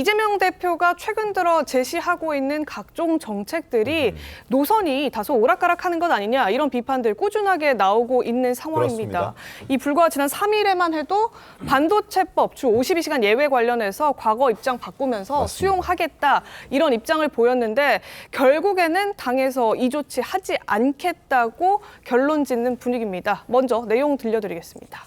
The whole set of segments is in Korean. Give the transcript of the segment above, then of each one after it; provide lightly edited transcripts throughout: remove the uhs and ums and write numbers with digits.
이재명 대표가 최근 들어 제시하고 있는 각종 정책들이 노선이 다소 오락가락하는 것 아니냐 이런 비판들 꾸준하게 나오고 있는 상황입니다. 그렇습니다. 이 불과 지난 3일에만 해도 반도체법 주 52시간 예외 관련해서 과거 입장 바꾸면서 맞습니다. 수용하겠다 이런 입장을 보였는데 결국에는 당에서 이 조치 하지 않겠다고 결론 짓는 분위기입니다. 먼저 내용 들려드리겠습니다.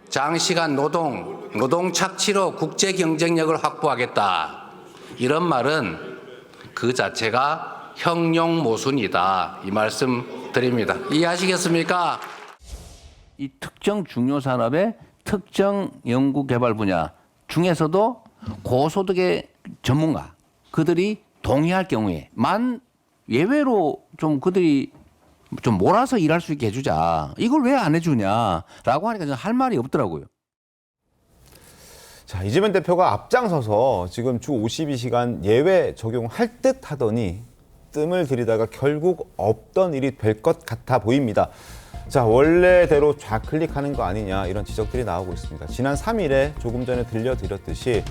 장시간 노동 착취로 국제 경쟁력을 확보하겠다. 이런 말은 그 자체가 형용모순이다. 이 말씀 드립니다. 이해하시겠습니까? 이 특정 중요 산업의 특정 연구 개발 분야 중에서도 고소득의 전문가 그들이 동의할 경우에만 예외로 좀 그들이 좀 몰아서 일할 수 있게 해주자. 이걸 왜 안 해주냐라고 하니까 저는 할 말이 없더라고요. 자, 이재명 대표가 앞장서서 지금 주 52시간 예외 적용할 듯 하더니 뜸을 들이다가 결국 없던 일이 될 것 같아 보입니다. 자, 원래대로 좌클릭하는 거 아니냐 이런 지적들이 나오고 있습니다. 지난 3일에 조금 전에 들려드렸듯이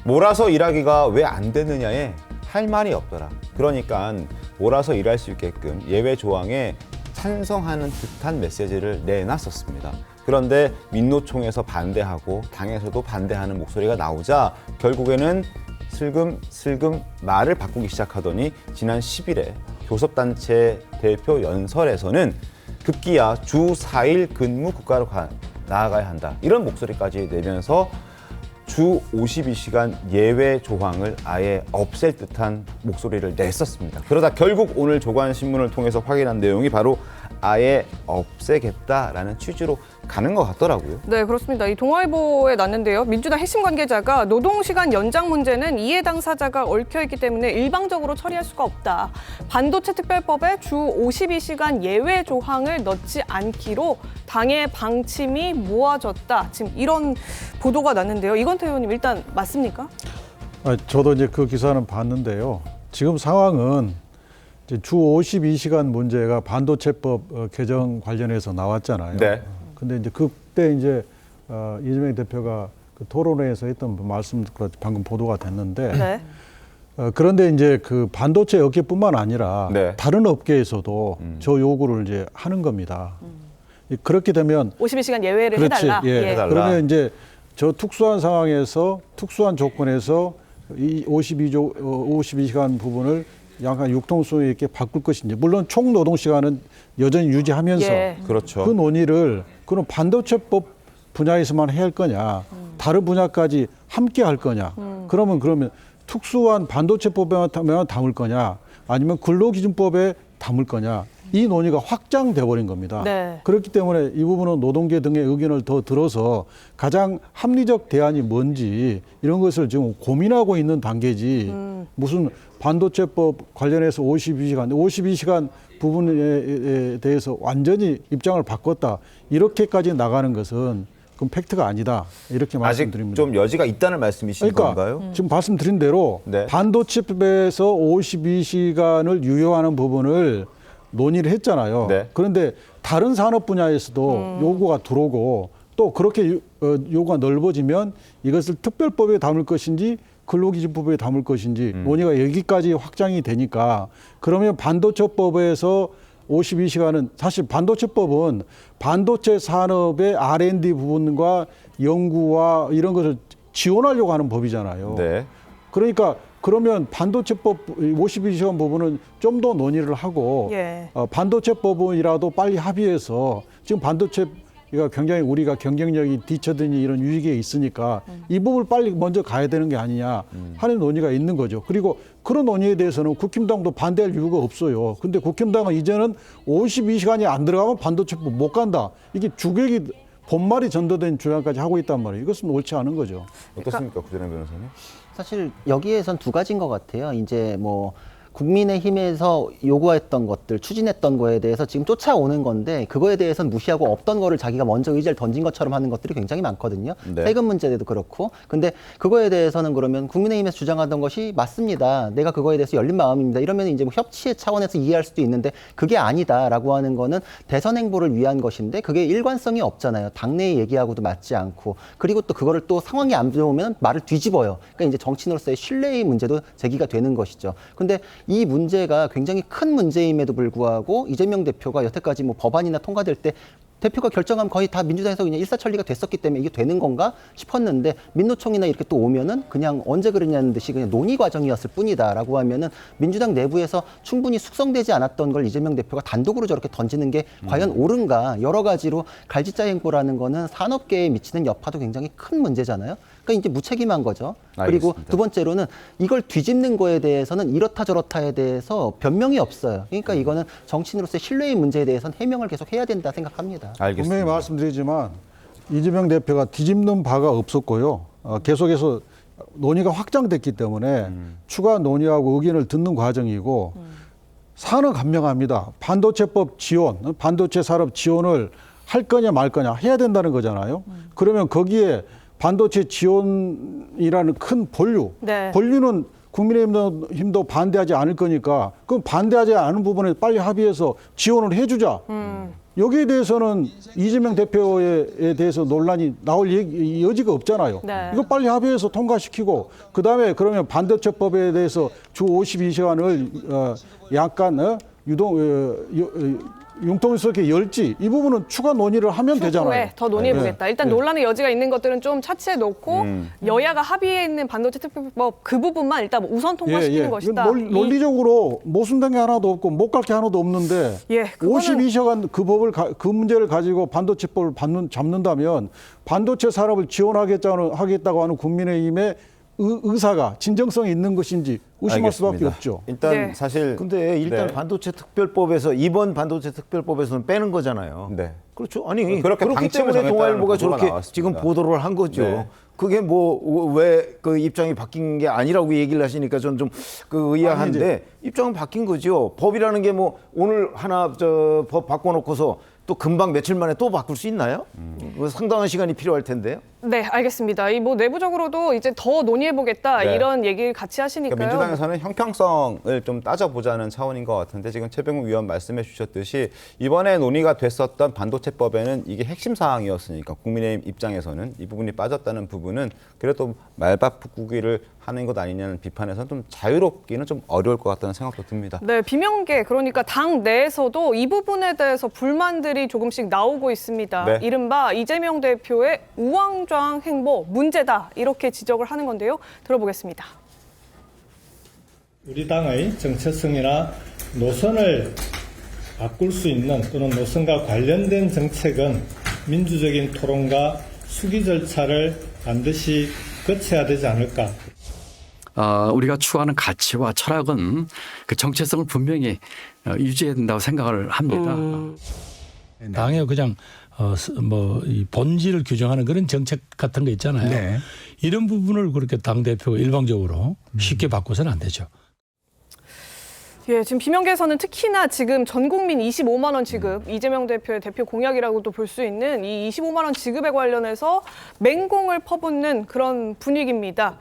몰아서 일하기가 왜 안 되느냐에 할 말이 없더라. 그러니까 몰아서 일할 수 있게끔 예외 조항에 찬성하는 듯한 메시지를 내놨었습니다. 그런데 민노총에서 반대하고 당에서도 반대하는 목소리가 나오자 결국에는 슬금슬금 말을 바꾸기 시작하더니 지난 10일에 교섭단체 대표 연설에서는 급기야 주 4일 근무 국가로 나아가야 한다. 이런 목소리까지 내면서 주 52시간 예외 조항을 아예 없앨 듯한 목소리를 냈었습니다. 그러다 결국 오늘 조간신문을 통해서 확인한 내용이 바로 아예 없애겠다라는 취지로 가는 것 같더라고요. 네, 그렇습니다. 이 동아일보에 났는데요. 민주당 핵심 관계자가 노동시간 연장 문제는 이해 당사자가 얽혀있기 때문에 일방적으로 처리할 수가 없다. 반도체 특별법에 주 52시간 예외 조항을 넣지 않기로 당의 방침이 모아졌다. 지금 이런 보도가 났는데요. 이건태 의원님 일단 맞습니까? 저도 이제 그 기사는 봤는데요. 지금 상황은 이제 주 52시간 문제가 반도체법 개정 관련해서 나왔잖아요. 네. 근데 이제 그때 이제 이재명 대표가 그 토론회에서 했던 말씀도 방금 보도가 됐는데 네. 그런데 이제 그 반도체 업계뿐만 아니라 네. 다른 업계에서도 저 요구를 이제 하는 겁니다. 그렇게 되면 52시간 예외를 그렇지, 해달라. 예. 해달라. 그러면 이제 저 특수한 상황에서 특수한 조건에서 이 52시간 부분을 약간 융통성 있게 바꿀 것인지 물론 총 노동 시간은 여전히 유지하면서 예. 그렇죠. 그 논의를 그럼 반도체법 분야에서만 해야 할 거냐 다른 분야까지 함께 할 거냐 그러면 특수한 반도체법에만 담을 거냐 아니면 근로기준법에 담을 거냐 이 논의가 확장돼 버린 겁니다. 네. 그렇기 때문에 이 부분은 노동계 등의 의견을 더 들어서 가장 합리적 대안이 뭔지 이런 것을 지금 고민하고 있는 단계지 무슨 반도체법 관련해서 52시간 부분에 대해서 완전히 입장을 바꿨다 이렇게까지 나가는 것은 그건 팩트가 아니다 이렇게 아직 말씀드립니다. 좀 여지가 있다는 말씀이신 건가요? 지금 말씀드린 대로 네. 반도체법에서 52시간을 유효하는 부분을 논의를 했잖아요. 네. 그런데 다른 산업 분야에서도 요구가 들어오고 또 그렇게 요구가 넓어지면 이것을 특별법에 담을 것인지 근로기준법에 담을 것인지 논의가 여기까지 확장이 되니까 그러면 반도체법에서 52시간은 사실 반도체법은 반도체 산업의 R&D 부분과 연구와 이런 것을 지원하려고 하는 법이잖아요. 네. 그러니까 그러면 반도체법 52시간 부분은 좀 더 논의를 하고 예. 반도체 부분이라도 빨리 합의해서 지금 반도체가 굉장히 우리가 경쟁력이 뒤처지는 이런 위기에 있으니까 이 부분을 빨리 먼저 가야 되는 게 아니냐 하는 논의가 있는 거죠. 그리고 그런 논의에 대해서는 국힘당도 반대할 이유가 없어요. 근데 국힘당은 이제는 52시간이 안 들어가면 반도체법 못 간다. 이게 주객이 본말이 전도된 주장까지 하고 있단 말이에요. 이것은 옳지 않은 거죠. 어떻습니까, 구전현 변호사님? 사실 여기에선 두 가지인 것 같아요. 이제 뭐 국민의힘에서 요구했던 것들, 추진했던 거에 대해서 지금 쫓아오는 건데 그거에 대해서는 무시하고 없던 거를 자기가 먼저 의지를 던진 것처럼 하는 것들이 굉장히 많거든요. 네. 세금 문제도 그렇고. 근데 그거에 대해서는 그러면 국민의힘에서 주장하던 것이 맞습니다. 내가 그거에 대해서 열린 마음입니다. 이러면 이제 뭐 협치의 차원에서 이해할 수도 있는데 그게 아니다라고 하는 거는 대선 행보를 위한 것인데 그게 일관성이 없잖아요. 당내의 얘기하고도 맞지 않고. 그리고 또 그거를 또 상황이 안 좋으면 말을 뒤집어요. 그러니까 이제 정치인으로서의 신뢰의 문제도 제기가 되는 것이죠. 근데 이 문제가 굉장히 큰 문제임에도 불구하고 이재명 대표가 여태까지 뭐 법안이나 통과될 때 대표가 결정하면 거의 다 민주당에서 그냥 일사천리가 됐었기 때문에 이게 되는 건가 싶었는데 민노총이나 이렇게 또 오면은 그냥 언제 그러냐는 듯이 그냥 논의 과정이었을 뿐이다라고 하면은 민주당 내부에서 충분히 숙성되지 않았던 걸 이재명 대표가 단독으로 저렇게 던지는 게 과연 옳은가 여러 가지로 갈짓자 행보라는 거는 산업계에 미치는 여파도 굉장히 큰 문제잖아요. 그러니까 이제 무책임한 거죠. 그리고 알겠습니다. 두 번째로는 이걸 뒤집는 거에 대해서는 이렇다 저렇다에 대해서 변명이 없어요. 그러니까 이거는 정치인으로서의 신뢰의 문제에 대해서는 해명을 계속 해야 된다 생각합니다. 알겠습니다. 분명히 말씀드리지만 이재명 대표가 뒤집는 바가 없었고요. 계속해서 논의가 확장됐기 때문에 추가 논의하고 의견을 듣는 과정이고 산업 감명합니다. 반도체법 지원, 반도체 산업 지원을 할 거냐 말 거냐 해야 된다는 거잖아요. 그러면 거기에 반도체 지원이라는 큰 본류, 네. 본류는 국민의힘도 반대하지 않을 거니까 그럼 반대하지 않은 부분에 빨리 합의해서 지원을 해주자. 여기에 대해서는 이재명 대표에 대해서 논란이 나올 여지가 없잖아요. 네. 이거 빨리 합의해서 통과시키고 그다음에 그러면 반도체법에 대해서 주 52시간을 약간 융통스럽게 열지 이 부분은 추가 논의를 하면 되잖아요. 추후에 더 논의해보겠다. 일단 논란의 여지가 있는 것들은 좀 차치해 놓고 여야가 합의해 있는 반도체 특별법 그 부분만 일단 우선 통과시키는 것이다. 논리적으로 모순된 게 하나도 없고 못 갈 게 하나도 없는데 예, 그거는 52시간 그 문제를 가지고 반도체법을 잡는다면 반도체 산업을 지원하겠다고 하는 국민의힘의 의사가 진정성이 있는 것인지 의심할 수밖에 알겠습니다. 없죠. 일단 네. 사실 근데 일단 네. 반도체 특별법에서 이번 반도체 특별법에서는 빼는 거잖아요. 네. 그렇죠. 아니 그렇게 그렇기 방침을 때문에 정했다는 동아일보가 보도가 저렇게 나왔습니다. 지금 보도를 한 거죠. 네. 그게 뭐 왜 그 입장이 바뀐 게 아니라고 얘기를 하시니까 저는 좀 그 의아한데 입장은 바뀐 거죠. 법이라는 게 뭐 오늘 하나 저 법 바꿔놓고서 또 금방 며칠 만에 또 바꿀 수 있나요? 상당한 시간이 필요할 텐데요. 네, 알겠습니다. 이 뭐 내부적으로도 이제 더 논의해보겠다 네. 이런 얘기를 같이 하시니까요. 그러니까 민주당에서는 형평성을 좀 따져보자는 차원인 것 같은데 지금 최병욱 위원 말씀해 주셨듯이 이번에 논의가 됐었던 반도체법에는 이게 핵심 사항이었으니까 국민의힘 입장에서는 이 부분이 빠졌다는 부분은 그래도 말바꾸기를 하는 것 아니냐는 비판에서는 좀 자유롭기는 좀 어려울 것 같다는 생각도 듭니다. 네, 비명계 그러니까 당 내에서도 이 부분에 대해서 불만들이 조금씩 나오고 있습니다. 네. 이른바 이재명 대표의 우왕좌왕 행보 문제다 이렇게 지적을 하는 건데요. 들어보겠습니다. 우리 당의 정체성이나 노선을 바꿀 수 있는 또는 노선과 관련된 정책은 민주적인 토론과 수기 절차를 반드시 거쳐야 되지 않을까. 우리가 추구하는 가치와 철학은 그 정체성을 분명히 유지해야 된다고 생각을 합니다. 당의 그냥 이 본질을 규정하는 그런 정책 같은 거 있잖아요. 네. 이런 부분을 그렇게 당 대표가 일방적으로 쉽게 바꿔서는 안 되죠. 예, 지금 비명계에서는 특히나 지금 전 국민 25만 원 지급, 이재명 대표의 대표 공약이라고도 볼 수 있는 이 25만 원 지급에 관련해서 맹공을 퍼붓는 그런 분위기입니다.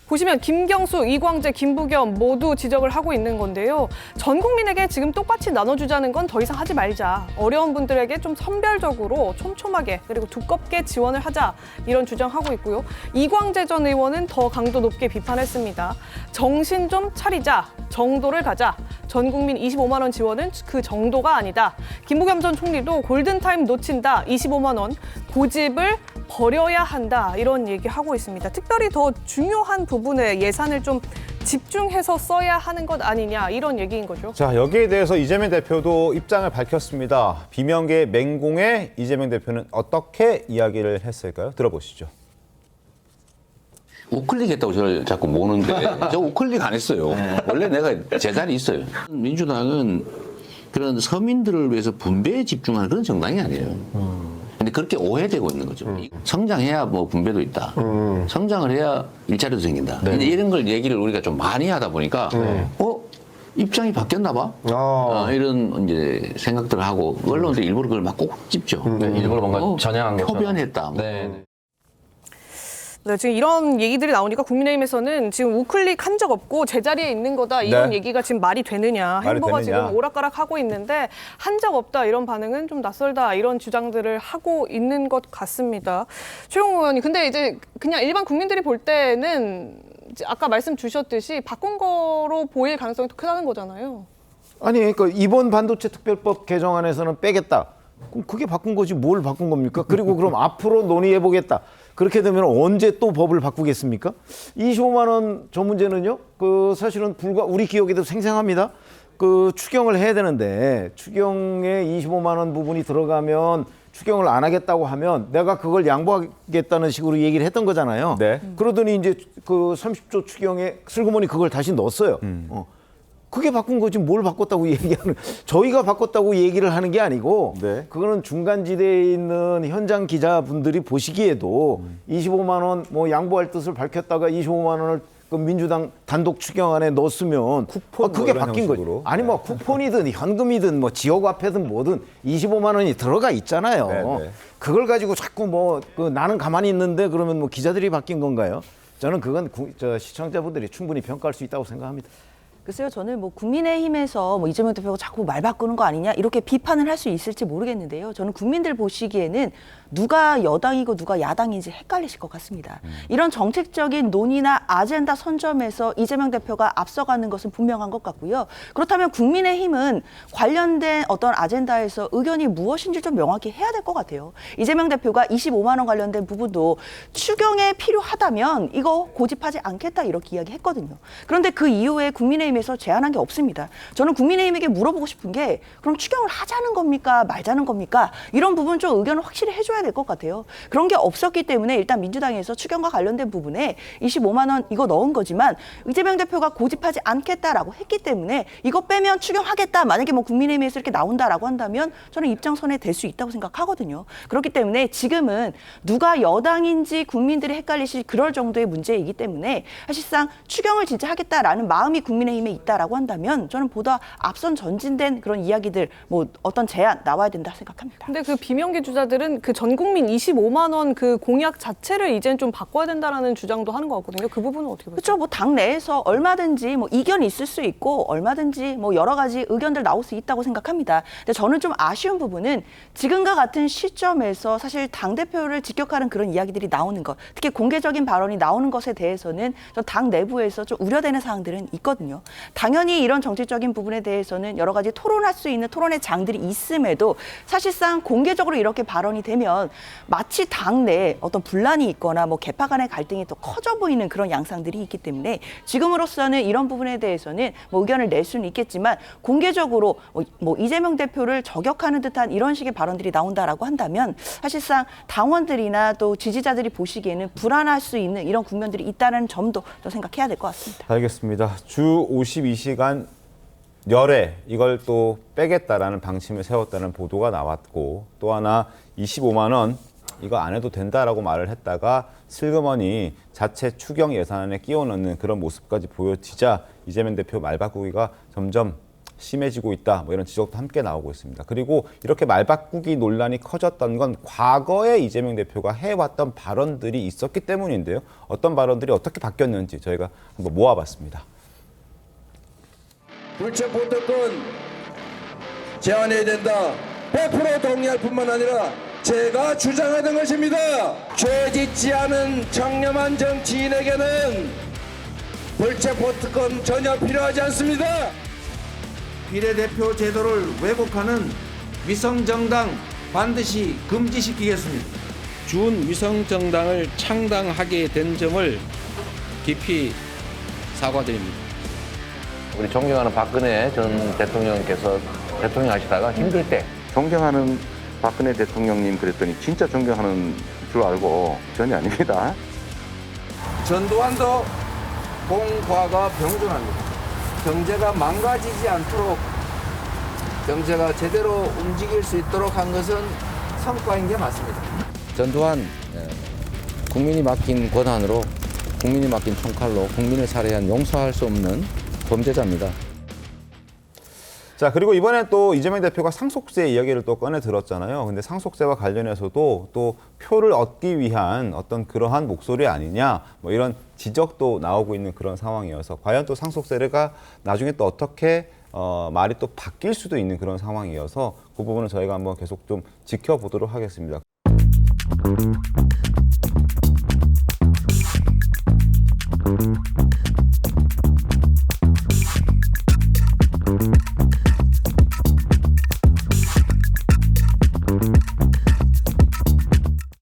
보시면 김경수, 이광재, 김부겸 모두 지적을 하고 있는 건데요. 전 국민에게 지금 똑같이 나눠주자는 건 더 이상 하지 말자. 어려운 분들에게 좀 선별적으로 촘촘하게 그리고 두껍게 지원을 하자. 이런 주장하고 있고요. 이광재 전 의원은 더 강도 높게 비판했습니다. 정신 좀 차리자. 정도를 가자. 전 국민 25만 원 지원은 그 정도가 아니다. 김부겸 전 총리도 골든타임 놓친다. 25만 원. 고집을 버려야 한다. 이런 얘기하고 있습니다. 특별히 더 중요한 부분에 예산을 좀 집중해서 써야 하는 것 아니냐 이런 얘기인 거죠. 자, 여기에 대해서 이재명 대표도 입장을 밝혔습니다. 비명계 맹공에 이재명 대표는 어떻게 이야기를 했을까요? 들어보시죠. 우클릭 했다고 저를 자꾸 모는데 저 우클릭 안 했어요. 원래 내가 제자리 있어요. 민주당은 그런 서민들을 위해서 분배에 집중하는 그런 정당이 아니에요. 근데 그렇게 오해되고 있는 거죠. 성장해야 뭐 분배도 있다. 성장을 해야 일자리도 생긴다. 근데 이런 걸 얘기를 우리가 좀 많이 하다 보니까 입장이 바뀌었나 봐. 이런 이제 생각들을 하고 언론도 일부러 그걸 막 꼭 찝죠. 일부러 뭔가 전향한 것처럼. 표변했다. 뭐. 네. 네, 지금 이런 얘기들이 나오니까 국민의힘에서는 지금 우클릭 한 적 없고 제자리에 있는 거다 이런 네. 얘기가 지금 말이 되느냐. 말이 행보가 되느냐. 지금 오락가락하고 있는데 한 적 없다 이런 반응은 좀 낯설다 이런 주장들을 하고 있는 것 같습니다. 최영호 의원님, 근데 이제 그냥 일반 국민들이 볼 때는 이제 아까 말씀 주셨듯이 바꾼 거로 보일 가능성이 더 크다는 거잖아요. 아니 그러니까 이번 반도체 특별법 개정안에서는 빼겠다. 그럼 그게 바꾼 거지 뭘 바꾼 겁니까? 그리고 그럼 앞으로 논의해 보겠다. 그렇게 되면 언제 또 법을 바꾸겠습니까? 25만 원 저 문제는요. 그 사실은 우리 기억에도 생생합니다. 그 추경을 해야 되는데 추경에 25만 원 부분이 들어가면 추경을 안 하겠다고 하면 내가 그걸 양보하겠다는 식으로 얘기를 했던 거잖아요. 네. 그러더니 이제 그 30조 추경에 슬그머니 그걸 다시 넣었어요. 그게 바꾼 거지 뭘 바꿨다고 얘기하는, 저희가 바꿨다고 얘기를 하는 게 아니고 네. 그거는 중간지대에 있는 현장 기자분들이 보시기에도 25만 원 뭐 양보할 뜻을 밝혔다가 25만 원을 그 민주당 단독 추경안에 넣었으면 쿠폰 그게 뭐 이런 바뀐 거죠. 형식으로. 아니 뭐 쿠폰이든 현금이든 뭐 지역화폐든 뭐든 25만 원이 들어가 있잖아요. 네, 네. 그걸 가지고 자꾸 뭐 그 나는 가만히 있는데 그러면 뭐 기자들이 바뀐 건가요? 저는 그건 시청자분들이 충분히 평가할 수 있다고 생각합니다. 글쎄요, 저는 뭐 국민의힘에서 뭐 이재명 대표가 자꾸 말 바꾸는 거 아니냐 이렇게 비판을 할 수 있을지 모르겠는데요. 저는 국민들 보시기에는 누가 여당이고 누가 야당인지 헷갈리실 것 같습니다. 이런 정책적인 논의나 아젠다 선점에서 이재명 대표가 앞서가는 것은 분명한 것 같고요. 그렇다면 국민의힘은 관련된 어떤 아젠다에서 의견이 무엇인지 좀 명확히 해야 될 것 같아요. 이재명 대표가 25만 원 관련된 부분도 추경에 필요하다면 이거 고집하지 않겠다 이렇게 이야기했거든요. 그런데 그 이후에 국민의힘에서 제안한 게 없습니다. 저는 국민의힘에게 물어보고 싶은 게 그럼 추경을 하자는 겁니까 말자는 겁니까? 이런 부분 좀 의견을 확실히 해줘야 될 것 같아요. 그런 게 없었기 때문에 일단 민주당에서 추경과 관련된 부분에 25만 원 이거 넣은 거지만 이재명 대표가 고집하지 않겠다라고 했기 때문에 이거 빼면 추경하겠다. 만약에 뭐 국민의힘에서 이렇게 나온다라고 한다면 저는 입장선에 될 수 있다고 생각하거든요. 그렇기 때문에 지금은 누가 여당인지 국민들이 헷갈리실 그럴 정도의 문제이기 때문에 사실상 추경을 진짜 하겠다라는 마음이 국민의힘에 있다라고 한다면 저는 보다 앞선 전진된 그런 이야기들 뭐 어떤 제안 나와야 된다 생각합니다. 근데 그 비명계 주자들은 그 전 국민 25만 원 그 공약 자체를 이젠 좀 바꿔야 된다라는 주장도 하는 것 같거든요. 그 부분은 어떻게 보세요? 그렇죠. 뭐 당 내에서 얼마든지 뭐 이견이 있을 수 있고 얼마든지 뭐 여러 가지 의견들 나올 수 있다고 생각합니다. 근데 저는 좀 아쉬운 부분은 지금과 같은 시점에서 사실 당 대표를 직격하는 그런 이야기들이 나오는 것, 특히 공개적인 발언이 나오는 것에 대해서는 당 내부에서 좀 우려되는 사항들은 있거든요. 당연히 이런 정치적인 부분에 대해서는 여러 가지 토론할 수 있는 토론의 장들이 있음에도 사실상 공개적으로 이렇게 발언이 되면 마치 당 내에 어떤 분란이 있거나 뭐 계파 간의 갈등이 더 커져 보이는 그런 양상들이 있기 때문에 지금으로서는 이런 부분에 대해서는 뭐 의견을 낼 수는 있겠지만 공개적으로 뭐 이재명 대표를 저격하는 듯한 이런 식의 발언들이 나온다라고 한다면 사실상 당원들이나 또 지지자들이 보시기에는 불안할 수 있는 이런 국면들이 있다는 점도 좀 생각해야 될 것 같습니다. 알겠습니다. 주 52시간 열애 이걸 또 빼겠다라는 방침을 세웠다는 보도가 나왔고 또 하나 25만 원 이거 안 해도 된다라고 말을 했다가 슬그머니 자체 추경 예산안에 끼워 넣는 그런 모습까지 보여지자 이재명 대표 말 바꾸기가 점점 심해지고 있다. 뭐 이런 지적도 함께 나오고 있습니다. 그리고 이렇게 말 바꾸기 논란이 커졌던 건 과거에 이재명 대표가 해왔던 발언들이 있었기 때문인데요. 어떤 발언들이 어떻게 바뀌었는지 저희가 한번 모아봤습니다. 불체포특권 제한해야 된다. 100% 동의할 뿐만 아니라 제가 주장하던 것입니다. 죄 짓지 않은 청렴한 정치인에게는 불체포특권 전혀 필요하지 않습니다. 비례대표 제도를 왜곡하는 위성정당 반드시 금지시키겠습니다. 준 위성정당을 창당하게 된 점을 깊이 사과드립니다. 우리 존경하는 박근혜 전 대통령께서 대통령 하시다가 힘들 때 존경하는 박근혜 대통령님 그랬더니 진짜 존경하는 줄 알고 전혀 아닙니다. 전두환도 공과가 병존합니다. 경제가 망가지지 않도록 경제가 제대로 움직일 수 있도록 한 것은 성과인 게 맞습니다. 전두환 국민이 맡긴 권한으로 국민이 맡긴 총칼로 국민을 살해한 용서할 수 없는 범죄자입니다. 자, 그리고 이번에 또 이재명 대표가 상속세 이야기를 또 꺼내 들었잖아요. 근데 상속세와 관련해서도 또 표를 얻기 위한 어떤 그러한 목소리 아니냐, 뭐 이런 지적도 나오고 있는 그런 상황이어서 과연 또 상속세가 나중에 또 어떻게 말이 또 바뀔 수도 있는 그런 상황이어서 그 부분은 저희가 한번 계속 좀 지켜보도록 하겠습니다.